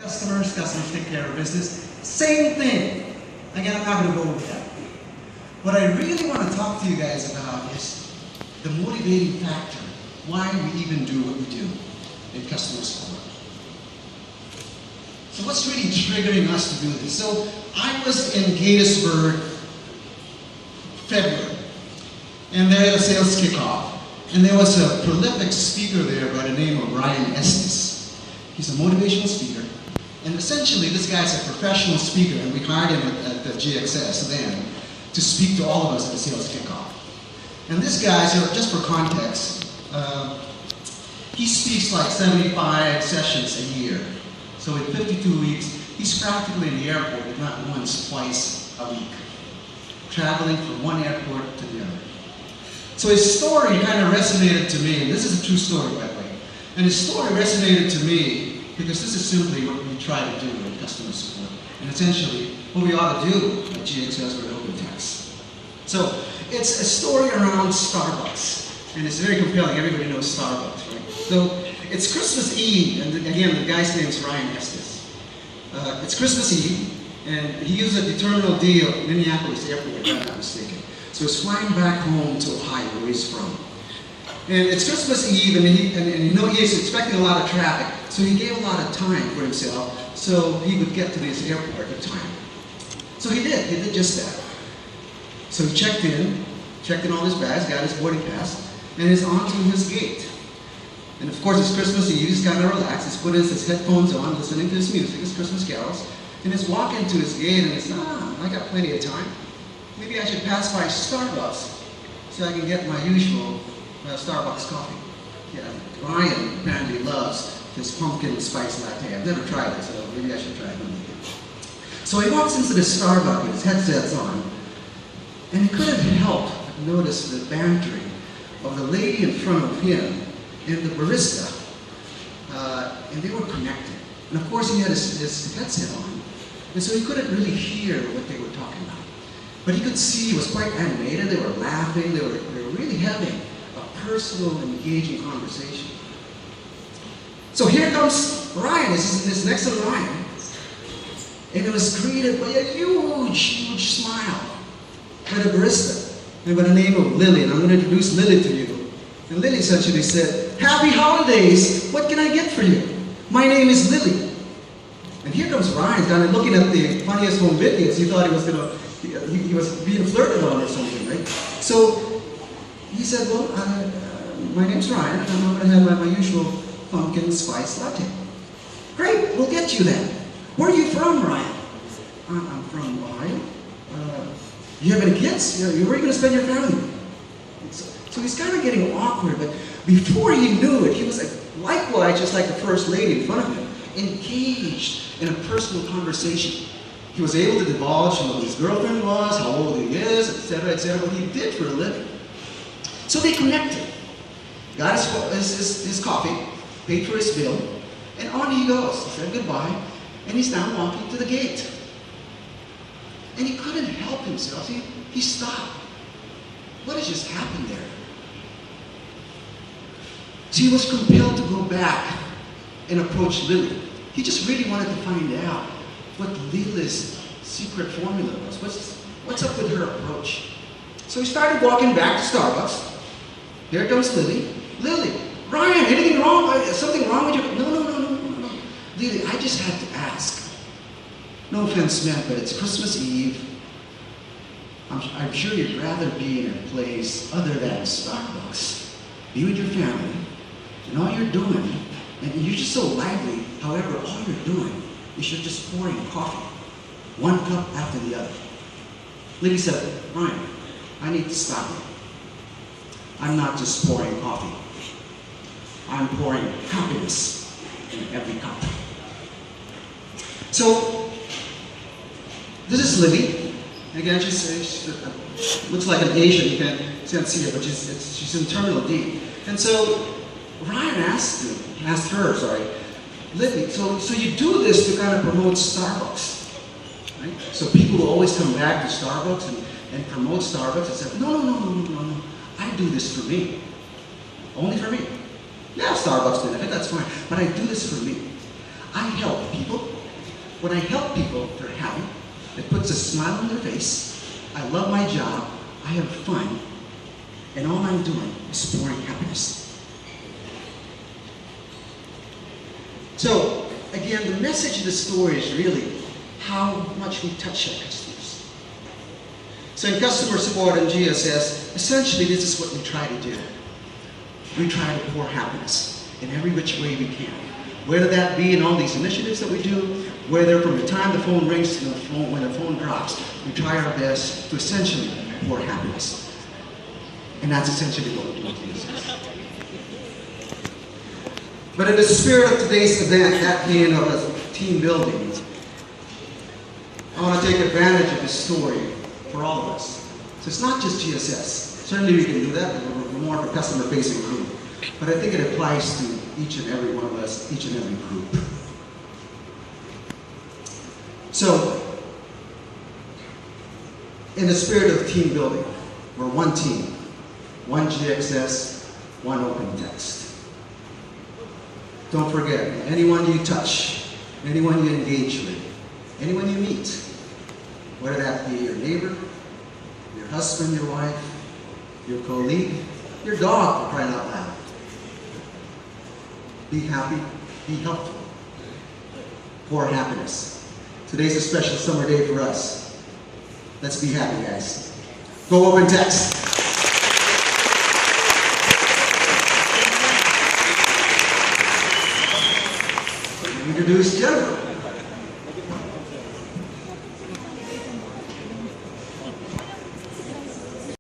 Customers take care of business. Same thing. Again, I'm not going to go over that. What I really want to talk to you guys about is the motivating factor, why we even do what we do in customer support. So what's really triggering us to do this? So I was in Gettysburg, February, and they had a sales kickoff. And there was a prolific speaker there by the name of Ryan Estes. He's a motivational speaker. And essentially, this guy's a professional speaker, and we hired him at the GXS then to speak to all of us at the sales kickoff. And this guy, just for context, he speaks like 75 sessions a year. So in 52 weeks, he's practically in the airport, if not once, twice a week, traveling from one airport to the other. So his story kind of resonated to me, and this is a true story, by the way. And his story resonated to me because this is simply what we try to do in customer support. And essentially, what we ought to do at GXS with OpenText. So it's a story around Starbucks, and it's very compelling. Everybody knows Starbucks, right? So it's Christmas Eve, and again, the guy's name is Ryan Estes. It's Christmas Eve, and he uses a terminal D at Minneapolis Airport, if I'm not mistaken. So he's flying back home to Ohio, where he's from. And it's Christmas Eve, and he's expecting a lot of traffic. So he gave a lot of time for himself, so he would get to this airport at time. So he did just that. So he checked in all his bags, got his boarding pass, and is on to his gate. And of course, it's Christmas Eve, he's kind of relaxed, he's put his headphones on, listening to his music, his Christmas carols, and he's walking to his gate, and he's, I got plenty of time. Maybe I should pass by Starbucks so I can get my usual Starbucks coffee. Yeah, Ryan apparently loves his pumpkin spice latte. I've never tried it, so maybe I should try it. So he walks into the Starbucks with his headsets on, and he couldn't help but notice the bantering of the lady in front of him and the barista, and they were connected. And of course he had his headset on, and so he couldn't really hear what they were talking about. But he could see it was quite animated, they were laughing, they were really having a personal, engaging conversation. So here comes Ryan, this is next to Ryan, and it was greeted by a huge smile by the barista, and by the name of Lily, and I'm going to introduce Lily to you. And Lily essentially said, "Happy holidays, what can I get for you? My name is Lily." And here comes Ryan, kind of looking at the funniest home videos. He thought he was being flirted on or something, right? So he said, "Well, my name's Ryan, and I'm going to have my usual pumpkin spice latte." "Great, we'll get you that. Where are you from, Ryan?" I'm from Ohio." "You have any kids? Where are you going to spend your family?" So he's kind of getting awkward, but before he knew it, he was likewise, just like the first lady in front of him, engaged in a personal conversation. He was able to divulge who his girlfriend was, how old he is, etc., what he did for a living. So they connected. Got his coffee, paid for his bill, and on he goes. He said goodbye, and he's now walking to the gate. And he couldn't help himself. He stopped. What had just happened there? So he was compelled to go back and approach Lily. He just really wanted to find out what Lily's secret formula was. What's up with her approach? So he started walking back to Starbucks. Here comes Lily. "Lily, Ryan, anything wrong? Something wrong with you?" No. Lily, I just had to ask. No offense meant, but it's Christmas Eve. I'm sure you'd rather be in a place other than Starbucks. Be with your family, and all you're doing, and you're just so lively, however, all you're doing is you're just pouring coffee, one cup after the other. Lily said, "Ryan, I need to stop you. I'm not just pouring coffee. I'm pouring happiness in every cup." So, this is Lily. Again, she looks like an Asian. You can't see her, but she's in Terminal D. And so Ryan asked her, "Lily, so you do this to kind of promote Starbucks, right? So people will always come back to Starbucks and promote Starbucks and say, no. I do this for me. Only for me. Yeah, Starbucks benefit, that's fine. But I do this for me. I help people When I help people, they're happy. It puts a smile on their face. I love my job. I have fun. And all I'm doing is pouring happiness. So, again, the message of the story is really how much we touch our customers. So in customer support and GSS, essentially this is what we try to do. We try to pour happiness in every which way we can. Whether that be in all these initiatives that we do, whether from the time the phone rings to when the phone drops, we try our best to essentially pour happiness. And that's essentially what we do with GSS. But in the spirit of today's event, that being of team building, I want to take advantage of this story for all of us. So it's not just GSS. Certainly we can do that, but we're more of a customer-facing group. But I think it applies to each and every one of us, each and every group. So, in the spirit of team building, we're one team, one GXS, one OpenText. Don't forget, anyone you touch, anyone you engage with, anyone you meet, whether that be your neighbor, your husband, your wife, your colleague, your dog, for crying out loud. Be happy, be helpful, pour happiness. Today's a special summer day for us. Let's be happy, guys. Go OpenText. Introduce Jennifer.